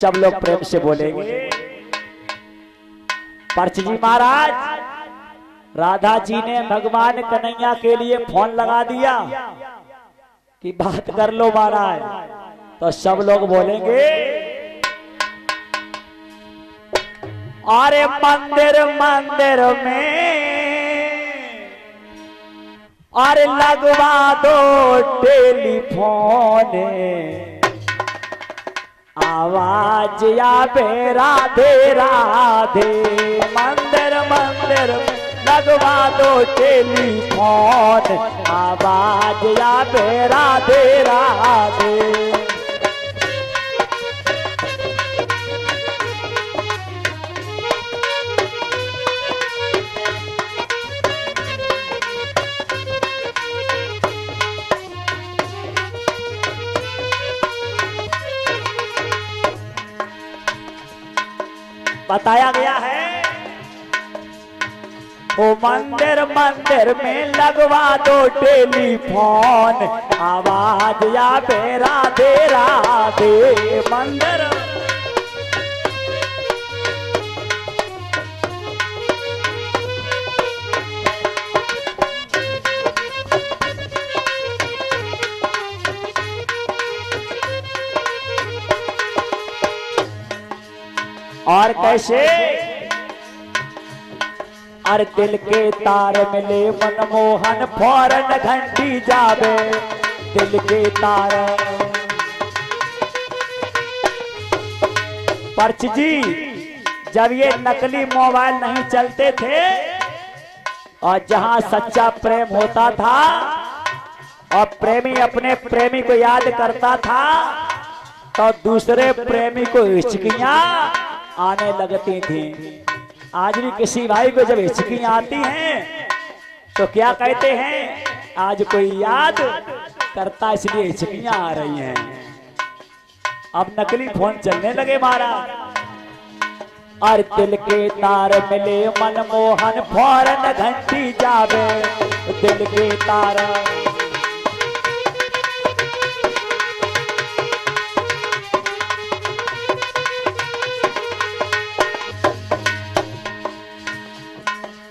सब लोग प्रेम से बोलेंगे। पर्च जी महाराज, राधा जी ने भगवान कन्हैया के लिए फोन लगा दिया कि बात कर लो महाराज, तो सब लोग बोलेंगे अरे मंदिर मंदिर में अरे लगवा दो टेलीफोन, आवाज आवे राधे राधे। मंदिर मंदिर लगवा दो टेलीफोन, आवाज आवे राधे राधे। बताया गया है ओ मंदिर मंदिर में लगवा दो टेलीफोन, आवाज आवे राधे राधे। मंदिर और कैसे अरे दिल के तार मिले मनमोहन फौरन घंटी जावे, दिल के तार। पर्च जी, जब ये नकली मोबाइल नहीं चलते थे और जहां सच्चा प्रेम होता था और प्रेमी अपने प्रेमी को याद करता था तो दूसरे प्रेमी को हिचकियां आने लगती थी। आज भी किसी भाई को जब हिचकियां आती हैं तो क्या कहते हैं, आज कोई याद करता इसलिए हिचकियां आ रही हैं। अब नकली फोन चलने लगे महाराज। और दिल के तार मिले मनमोहन फौरन घंटी जावे, दिल के तार।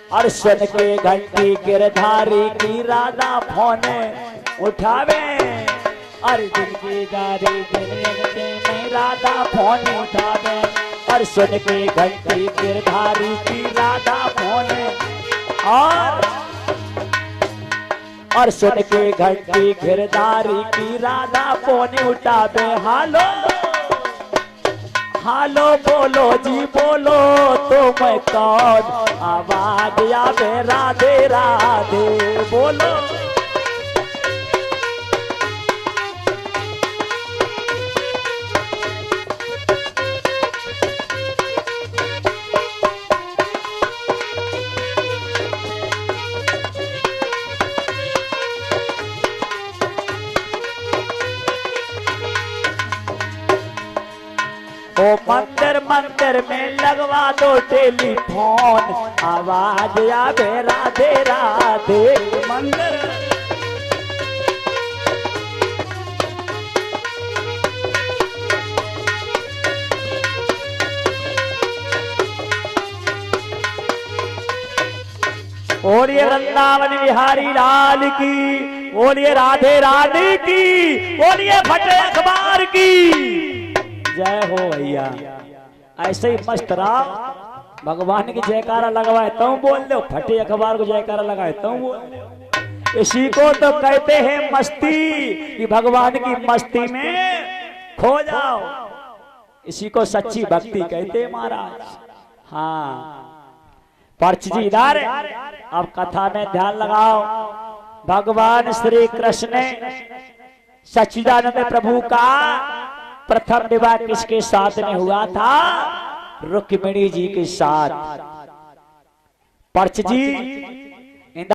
और सुन के घंटी गिरधारी की राधा फोन उठावे, और दिल की दारी में राधा फोन उठावे। और सुन के घंटी गिरधारी की राधा फोन, और सुन के घंटी गिरधारी की राधा फोन उठावे। हालो हालो बोलो जी बोलो तो मैं कौन, आवाज आवे राधे राधे। बोलो ओ मंदिर मंदिर में लगवा दो टेलीफोन, आवाज आवे राधे राधे। मंदिर बोलिए वृंदावन बिहारी लाल की, बोलिए राधे राधे की, बोलिए फटे अखबार की जय हो भैया। ऐसे ही मस्त रहा, भगवान की जयकारा लगवाए तो बोल दो, फटे अखबार को जयकारा लगाए तो बोल दो। इसी को तो कहते हैं मस्ती, कि भगवान की मस्ती में खो जाओ। इसी को सच्ची भक्ति कहते हैं महाराज। हाँ पर्च जी इधर, अब कथा में ध्यान लगाओ। भगवान श्री कृष्ण ने सच्चिदानंद प्रभु का प्रथम विवाह किसके साथ में हुआ था? रुक्मिणी जी के साथ। पर्च जी